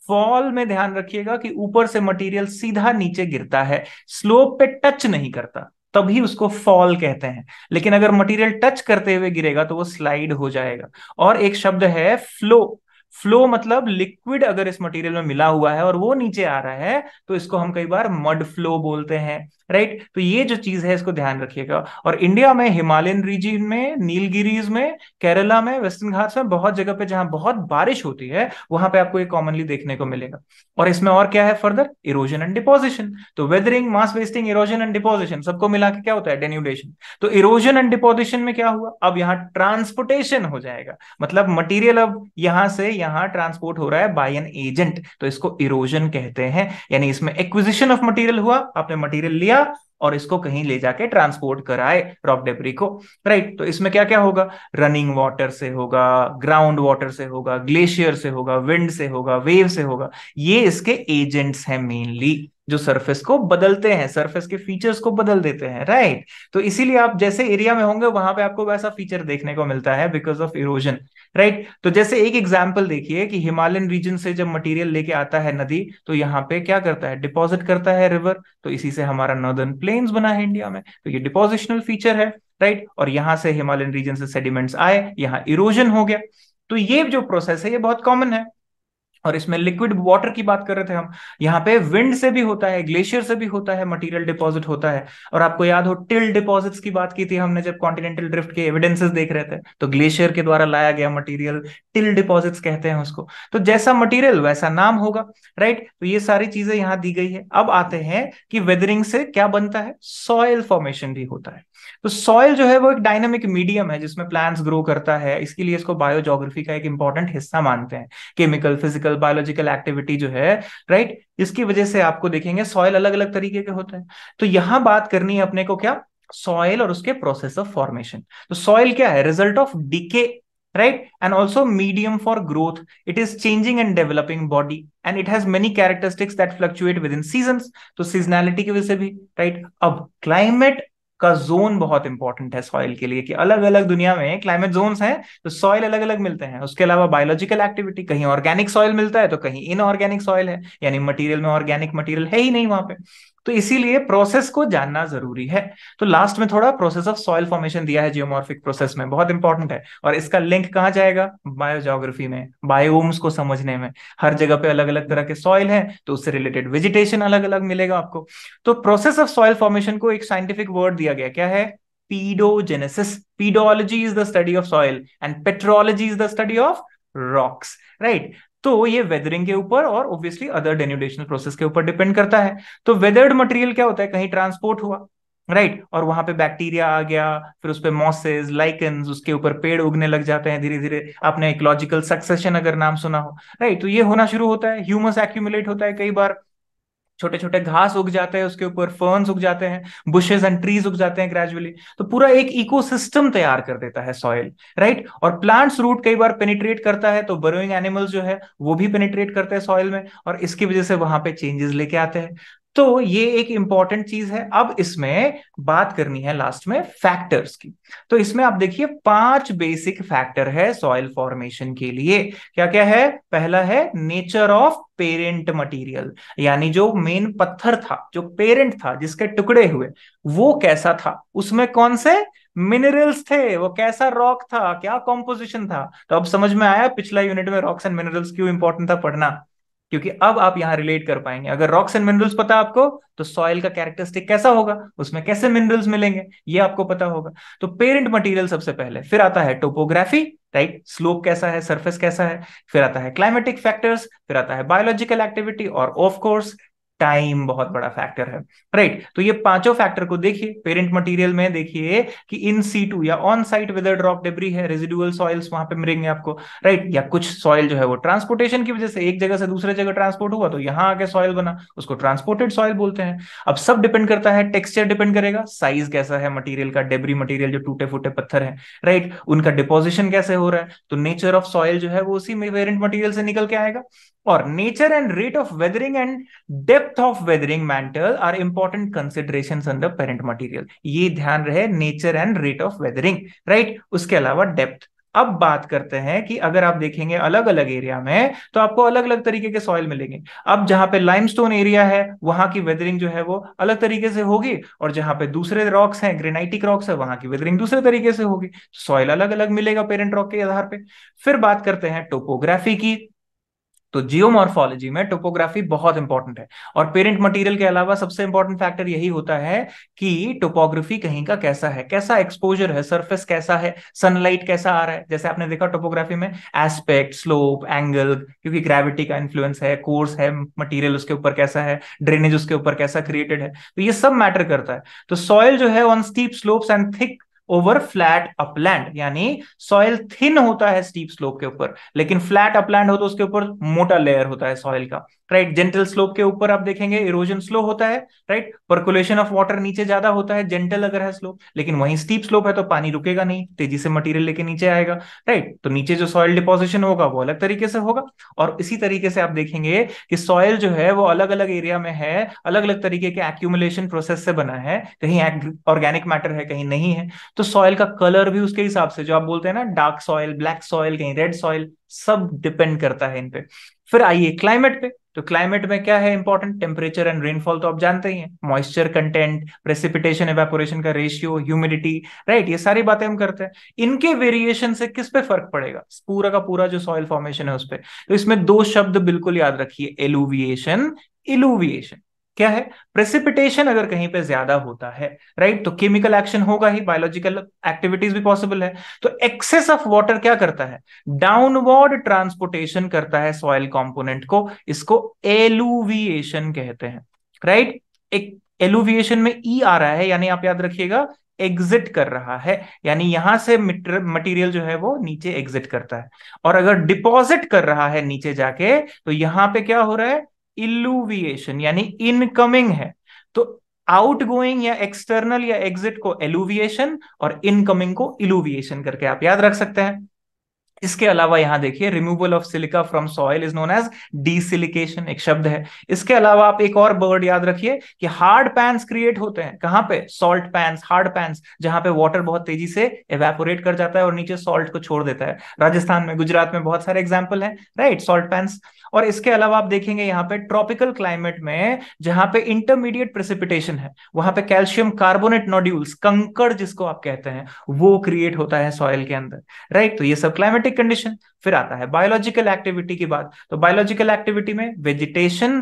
फॉल में ध्यान रखिएगा कि ऊपर से मटेरियल सीधा नीचे गिरता है, स्लोप पे टच नहीं करता, तभी उसको फॉल कहते हैं। लेकिन अगर मटेरियल टच करते हुए गिरेगा तो वो स्लाइड हो जाएगा। और एक शब्द है फ्लो। फ्लो मतलब लिक्विड अगर इस मटेरियल में मिला हुआ है और वो नीचे आ रहा है तो इसको हम कई बार मड फ्लो बोलते हैं, राइट। तो ये जो चीज है इसको ध्यान रखिएगा। और इंडिया में हिमालयन रीजन में, नीलगिरीज में, केरला में, वेस्टर्न घाट्स में बहुत जगह पे जहां बहुत बारिश होती है वहां पे आपको ये कॉमनली देखने को मिलेगा। और इसमें और क्या है फर्दर, इरोजन एंड डिपोजिशन। तो weathering, mass wasting, erosion and deposition सबको मिला के क्या होता है, डेन्यूडेशन। तो इरोजन एंड डिपोजिशन में क्या हुआ, अब यहाँ ट्रांसपोर्टेशन हो जाएगा, मतलब मटेरियल अब यहां से यहां ट्रांसपोर्ट हो रहा है बाय एन एजेंट, तो इसको इरोजन कहते हैं। यानी इसमें एक्विजिशन ऑफ मटेरियल हुआ, आपने मटेरियल लिया और इसको कहीं ले जाके ट्रांसपोर्ट कराए रॉक डेब्री को, राइट। तो इसमें क्या क्या होगा, रनिंग वाटर से होगा, ग्राउंड वाटर से होगा, ग्लेशियर से होगा, विंड से होगा, वेव से होगा। ये इसके एजेंट्स हैं मेनली, जो सरफेस को बदलते हैं, सरफेस के फीचर्स को बदल देते हैं, राइट। तो इसीलिए आप जैसे एरिया में होंगे वहां पे आपको वैसा फीचर देखने को मिलता है बिकॉज ऑफ इरोजन, राइट। तो जैसे एक एग्जांपल देखिए कि हिमालयन रीजन से जब मटेरियल लेके आता है नदी तो यहाँ पे क्या करता है, डिपॉजिट करता है रिवर, तो इसी से हमारा नॉर्दर्न प्लेन्स बना है इंडिया में, तो ये डिपोजिशनल फीचर है, राइट। और यहां से हिमालयन रीजन से सेडिमेंट्स आए, यहाँ इरोजन हो गया। तो ये जो प्रोसेस है ये बहुत कॉमन है। और इसमें लिक्विड वाटर की बात कर रहे थे हम, यहाँ पे विंड से भी होता है, ग्लेशियर से भी होता है, मटेरियल डिपॉजिट होता है। और आपको याद हो टिल डिपॉजिट्स की बात की थी हमने जब कॉन्टिनेंटल ड्रिफ्ट के एविडेंसेस देख रहे थे, तो ग्लेशियर के द्वारा लाया गया मटेरियल टिल डिपॉजिट्स कहते हैं उसको। तो जैसा मटेरियल वैसा नाम होगा, राइट। तो ये सारी चीजें यहाँ दी गई है। अब आते हैं कि वेदरिंग से क्या बनता है, सॉइल फॉर्मेशन भी होता है। तो सॉइल जो है वो एक डायनामिक मीडियम है जिसमें प्लांट्स ग्रो करता है, इसके लिए इसको बायोजोग्राफी का एक इंपॉर्टेंट हिस्सा मानते हैं। केमिकल, फिजिकल, बायोलॉजिकल एक्टिविटी जो है, राइट, इसकी वजह से आपको देखेंगे सॉइल अलग अलग तरीके के होते हैं। तो यहां बात करनी है अपने को क्या, सॉइल और उसके प्रोसेस ऑफ फॉर्मेशन। तो सॉइल क्या है, result of decay, right, and also medium for growth. It is changing and developing body and it has many characteristics that fluctuate within seasons. तो सीजनैलिटी की वजह से भी, राइट। अब क्लाइमेट का जोन बहुत इंपॉर्टेंट है सॉइल के लिए, कि अलग अलग दुनिया में क्लाइमेट जोन्स हैं तो सॉइल अलग अलग मिलते हैं। उसके अलावा बायोलॉजिकल एक्टिविटी, कहीं ऑर्गेनिक सॉइल मिलता है तो कहीं इनऑर्गेनिक सॉइल है, यानी मटेरियल में ऑर्गेनिक मटेरियल है ही नहीं वहां पे। तो इसीलिए प्रोसेस को जानना जरूरी है। तो लास्ट में थोड़ा प्रोसेस ऑफ सॉइल फॉर्मेशन दिया है जियोमॉर्फिक प्रोसेस में, बहुत इंपॉर्टेंट है। और इसका लिंक कहाँ जाएगा, बायोजोग्राफी में, बायोम्स को समझने में। हर जगह पे अलग अलग तरह के सॉइल हैं तो उससे रिलेटेड वेजिटेशन अलग अलग मिलेगा आपको। तो प्रोसेस ऑफ सॉइल फॉर्मेशन को एक साइंटिफिक वर्ड दिया गया, क्या है, paedogenesis. Pedology is the study of soil and petrology is the study of rocks, right. तो ये वेदरिंग के ऊपर और ऑब्वियसली अदर डेन्यूडेशनल प्रोसेस के ऊपर डिपेंड करता है। तो वेदर्ड मटेरियल क्या होता है, कहीं ट्रांसपोर्ट हुआ, राइट, और वहां पे बैक्टीरिया आ गया, फिर उस पे मॉसेस, लाइकेंस, उसके ऊपर पेड़ उगने लग जाते हैं धीरे धीरे। आपने इकोलॉजिकल सक्सेशन अगर नाम सुना हो, राइट, तो ये होना शुरू होता है, ह्यूमस एक्यूमुलेट होता है, कई बार छोटे छोटे घास उग जाते हैं उसके ऊपर, फर्न्स उग जाते हैं, बुशेस एंड ट्रीज उग जाते हैं ग्रेजुअली। तो पूरा एक इकोसिस्टम तैयार कर देता है सॉइल, राइट। और प्लांट्स रूट कई बार पेनिट्रेट करता है, तो बरोइंग एनिमल्स जो है वो भी पेनिट्रेट करते हैं सॉइल में, और इसकी वजह से वहां पे चेंजेस लेके आते हैं। तो ये एक इंपॉर्टेंट चीज है। अब इसमें बात करनी है लास्ट में फैक्टर्स की। तो इसमें आप देखिए 5 बेसिक फैक्टर है सॉइल फॉर्मेशन के लिए। क्या क्या है, पहला है नेचर ऑफ पेरेंट मटेरियल, यानी जो मेन पत्थर था, जो पेरेंट था, जिसके टुकड़े हुए, वो कैसा था, उसमें कौन से मिनरल्स थे, वो कैसा रॉक था, क्या कॉम्पोजिशन था। तो अब समझ में आया पिछला यूनिट में रॉक्स एंड मिनरल्स क्यों इंपॉर्टेंट था पढ़ना। क्योंकि अब आप यहां रिलेट कर पाएंगे। अगर रॉक्स एंड मिनरल्स पता है आपको, तो सॉइल का कैरेक्टरिस्टिक कैसा होगा, उसमें कैसे मिनरल्स मिलेंगे, ये आपको पता होगा। तो पेरेंट मटेरियल सबसे पहले, फिर आता है टोपोग्राफी, राइट, स्लोप कैसा है, सरफेस कैसा है, फिर आता है क्लाइमेटिक फैक्टर्स, फिर आता है बायोलॉजिकल एक्टिविटी, और ऑफ कोर्स टाइम बहुत बड़ा फैक्टर है, राइट। तो ये पांचों फैक्टर को देखिए। पेरेंट मटेरियल में देखिए कि इन सीटू या on site withered rock debris है, रेजिडुअल सॉइल्स वहां पे मिलेंगे आपको, राइट। या कुछ सॉइल जो है वो ट्रांसपोर्टेशन की वजह से एक जगह से दूसरे जगह ट्रांसपोर्ट हुआ, तो यहां आके सॉइल बना, उसको ट्रांसपोर्टेड सॉइल बोलते हैं। अब सब डिपेंड करता है, टेक्सचर डिपेंड करेगा, साइज कैसा है मटेरियल का, डेब्री मटेरियल जो टूटे फूटे पत्थर है, राइट, उनका डिपोजिशन कैसे हो रहा है, तो नेचर ऑफ सॉइल जो है वो उसी में पेरेंट मटेरियल से निकल के आएगा। और nature and rate of weathering and depth of weathering mantle are important considerations under parent material. ये ध्यान रहे, nature and rate of weathering, right, उसके अलावा डेप्थ। अब बात करते हैं कि अगर आप देखेंगे अलग अलग एरिया में, तो आपको अलग अलग तरीके के सॉइल मिलेंगे। अब जहां पे लाइमस्टोन एरिया है, वहां की वेदरिंग जो है वो अलग तरीके से होगी, और जहां पे दूसरे रॉक्स हैं, ग्रेनाइटिक रॉक्स है, वहां की वेदरिंग दूसरे तरीके से होगी। सॉइल अलग अलग मिलेगा पेरेंट रॉक के आधार पे। फिर बात करते हैं टोपोग्राफी की। तो जियोमॉर्फोलॉजी में टोपोग्राफी बहुत इंपॉर्टेंट है, और पेरेंट मटेरियल के अलावा सबसे इंपॉर्टेंट फैक्टर यही होता है कि टोपोग्राफी कहीं का कैसा है, कैसा एक्सपोजर है, सरफेस कैसा है, सनलाइट कैसा आ रहा है। जैसे आपने देखा टोपोग्राफी में एस्पेक्ट, स्लोप, एंगल, क्योंकि ग्रेविटी का इन्फ्लुएंस है, कोर्स है मटेरियल उसके ऊपर कैसा है, ड्रेनेज उसके ऊपर कैसा क्रिएटेड है, तो ये सब मैटर करता है। तो सॉइल जो है on steep slopes and thick over flat upland, यानी सॉइल थिन होता है स्टीप स्लोप के ऊपर, लेकिन फ्लैट अपलैंड हो तो उसके ऊपर मोटा लेयर होता है सॉइल का, राइट। जेंटल स्लोप के ऊपर आप देखेंगे इरोजन स्लो होता है, राइट, पर्कुलेशन ऑफ वाटर नीचे ज्यादा होता है जेंटल अगर है स्लोप, लेकिन वहीं स्टीप स्लोप है तो पानी रुकेगा नहीं, तेजी से मटेरियल लेके नीचे आएगा, राइट। तो नीचे जो सॉइल डिपोजिशन होगा वो अलग तरीके से होगा। और इसी तरीके से आप देखेंगे कि सॉइल जो है वो अलग अलग एरिया में है, अलग अलग तरीके के एक्यूमुलेशन प्रोसेस से बना है, कहीं ऑर्गेनिक मैटर है, कहीं नहीं है। तो सॉइल का कलर भी उसके हिसाब से, जो आप बोलते हैं ना डार्क सॉइल, ब्लैक सॉइल, कहीं रेड सॉइल, सब डिपेंड करता है इन पे। फिर आइए क्लाइमेट पे। तो क्लाइमेट में क्या है इंपॉर्टेंट, टेम्परेचर एंड रेनफॉल तो आप जानते ही हैं, मॉइस्चर कंटेंट, प्रेसिपिटेशन एवापोरेशन का रेशियो, ह्यूमिडिटी, राइट, ये सारी बातें हम करते हैं। इनके वेरिएशन से किस पे फर्क पड़ेगा, पूरा का पूरा जो सॉइल फॉर्मेशन है उस पे। तो इसमें दो शब्द बिल्कुल याद रखिए, एलुविएशन, इलुविएशन। क्या है, प्रेसिपिटेशन अगर कहीं पे ज्यादा होता है, राइट, तो केमिकल एक्शन होगा ही, बायोलॉजिकल एक्टिविटीज भी पॉसिबल है। तो एक्सेस ऑफ वाटर क्या करता है, डाउनवर्ड ट्रांसपोर्टेशन करता है सॉइल कंपोनेंट को, इसको एलुविएशन कहते हैं, राइट। एक एलुविएशन में ई आ रहा है, यानी आप याद रखिएगा एग्जिट कर रहा है, यानी यहां से मटेरियल जो है वो नीचे एग्जिट करता है। और अगर डिपॉजिट कर रहा है नीचे जाके, तो यहां पे क्या हो रहा है, इल्यूविएशन, यानी इनकमिंग है। तो आउट गोइंग या एक्सटर्नल या एग्जिट को एलुविएशन, और इनकमिंग को इलुविएशन करके आप याद रख सकते हैं। इसके अलावा यहां देखिए, removal of silica from soil is known as desilication, एक शब्द है। इसके अलावा आप एक और वर्ड याद रखिए कि हार्ड पैन्स क्रिएट होते हैं, कहां पे, सॉल्ट पैन्स, हार्ड पैन्स, जहां पे वाटर बहुत तेजी से एवेपोरेट कर जाता है और नीचे सॉल्ट को छोड़ देता है। राजस्थान में, गुजरात में बहुत सारे एग्जाम्पल हैं, राइट, सॉल्ट पैन्स। और इसके अलावा आप देखेंगे यहाँ पे ट्रॉपिकल क्लाइमेट में, जहां पे इंटरमीडिएट प्रेसिपिटेशन है, वहां पे कैल्शियम कार्बोनेट नोड्यूल्स, कंकड़ जिसको आप कहते हैं, वो क्रिएट होता है सॉइल के अंदर, राइट। तो ये सब क्लाइमेटिक कंडीशन। फिर आता है बायोलॉजिकल एक्टिविटी की बात। तो बायोलॉजिकल एक्टिविटी में वेजिटेशन,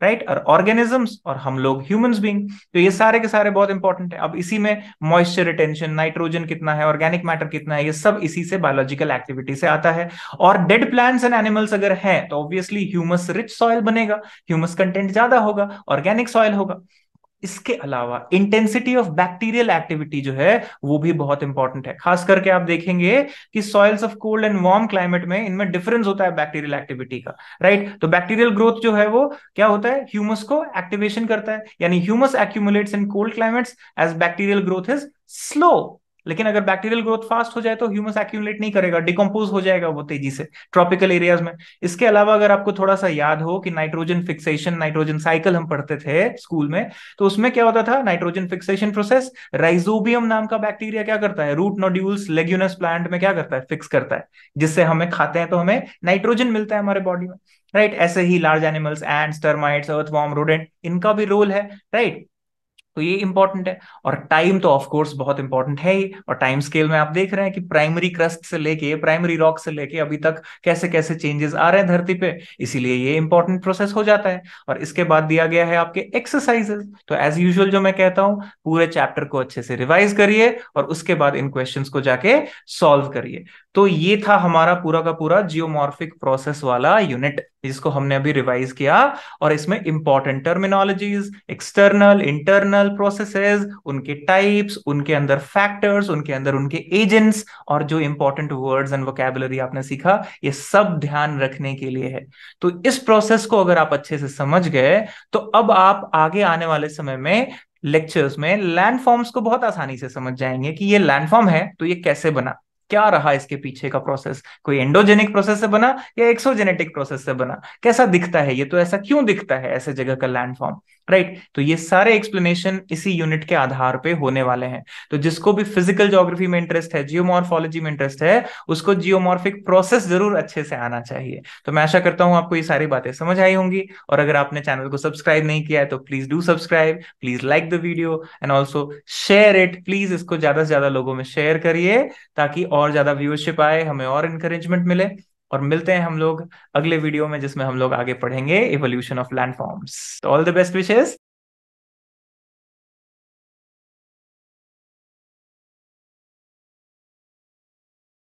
राइट, और ऑर्गेनिजम्स, और हम लोग ह्यूमंस बीइंग, तो ये सारे के सारे बहुत इंपॉर्टेंट है। अब इसी में मॉइस्चर रिटेंशन, नाइट्रोजन कितना है, ऑर्गेनिक मैटर कितना है, ये सब इसी से बायोलॉजिकल एक्टिविटी से आता है। और डेड प्लांट्स एंड एनिमल्स अगर हैं, तो ऑब्वियसली ह्यूमस रिच सॉइल बनेगा, ह्यूमस कंटेंट ज्यादा होगा, ऑर्गेनिक सॉइल होगा। इसके अलावा इंटेंसिटी ऑफ बैक्टीरियल एक्टिविटी जो है वो भी बहुत इंपॉर्टेंट है। खास करके आप देखेंगे कि soils of cold and warm climate में इनमें डिफरेंस होता है बैक्टीरियल एक्टिविटी का, राइट। तो बैक्टीरियल ग्रोथ जो है वो क्या होता है, ह्यूमस को एक्टिवेशन करता है, यानी humus accumulates in cold climates as bacterial growth is slow. लेकिन अगर बैक्टीरियल ग्रोथ फास्ट हो जाए तो ह्यूमस एक्यूमुलेट नहीं करेगा, डिकम्पोज हो जाएगा वो तेजी से ट्रॉपिकल एरियाज में। इसके अलावा अगर आपको थोड़ा सा याद हो कि नाइट्रोजन फिक्सेशन, नाइट्रोजन साइकिल हम पढ़ते थे स्कूल में, तो उसमें क्या होता था, नाइट्रोजन फिक्सेशन प्रोसेस, राइजोबियम नाम का बैक्टीरिया क्या करता है, रूट नोड्यूल्स लेग्यूनस प्लांट में क्या करता है, फिक्स करता है, जिससे हमें खाते हैं तो हमें नाइट्रोजन मिलता है हमारे बॉडी में, राइट। ऐसे ही large animals, ants, termites, earthworm, rodent, इनका भी रोल है, राइट। तो ये इंपॉर्टेंट है। और टाइम तो ऑफ कोर्स बहुत इंपॉर्टेंट है ही। और टाइम स्केल में आप देख रहे हैं कि प्राइमरी क्रस्ट से लेके, प्राइमरी रॉक से लेके अभी तक कैसे कैसे चेंजेस आ रहे हैं धरती पे, इसीलिए ये इंपॉर्टेंट प्रोसेस हो जाता है। और इसके बाद दिया गया है आपके एक्सरसाइजेस। तो एज यूजुअल जो मैं कहता हूँ, पूरे चैप्टर को अच्छे से रिवाइज करिए और उसके बाद इन क्वेश्चंस को जाके सॉल्व करिए। तो ये था हमारा पूरा का पूरा जियोमॉर्फिक प्रोसेस वाला यूनिट, जिसको हमने अभी रिवाइज किया। और इसमें important terminologies, external internal processes, उनके टाइप्स, उनके अंदर फैक्टर्स, उनके अंदर उनके एजेंट्स, और जो इंपॉर्टेंट वर्ड्स एंड वोकैबुलरी आपने सीखा, ये सब ध्यान रखने के लिए है। तो इस प्रोसेस को अगर आप अच्छे से समझ गए, तो अब आप आगे आने वाले समय में लेक्चर्स में लैंडफॉर्म्स को बहुत आसानी से समझ जाएंगे कि ये लैंडफॉर्म है तो ये कैसे बना, क्या रहा इसके पीछे का प्रोसेस, कोई एंडोजेनिक प्रोसेस से बना या एक्सोजेनेटिक प्रोसेस से बना, कैसा दिखता है ये, तो ऐसा क्यों दिखता है ऐसे जगह का लैंडफॉर्म। राइट, तो ये सारे एक्सप्लेनेशन इसी यूनिट के आधार पे होने वाले हैं। तो जिसको भी फिजिकल ज्योग्राफी में इंटरेस्ट है, जियोमॉर्फोलॉजी में इंटरेस्ट है, उसको जियोमॉर्फिक प्रोसेस जरूर अच्छे से आना चाहिए। तो मैं आशा करता हूं आपको ये सारी बातें समझ आई होंगी। और अगर आपने चैनल को सब्सक्राइब नहीं किया है तो please do subscribe, please like the video and also share it. Please इसको ज्यादा से ज्यादा लोगों में शेयर करिए, ताकि और ज्यादा व्यूअरशिप आए, हमें और इंकरेजमेंट मिले। और मिलते हैं हम लोग अगले वीडियो में, जिसमें हम लोग आगे पढ़ेंगे evolution of landforms. All the best wishes.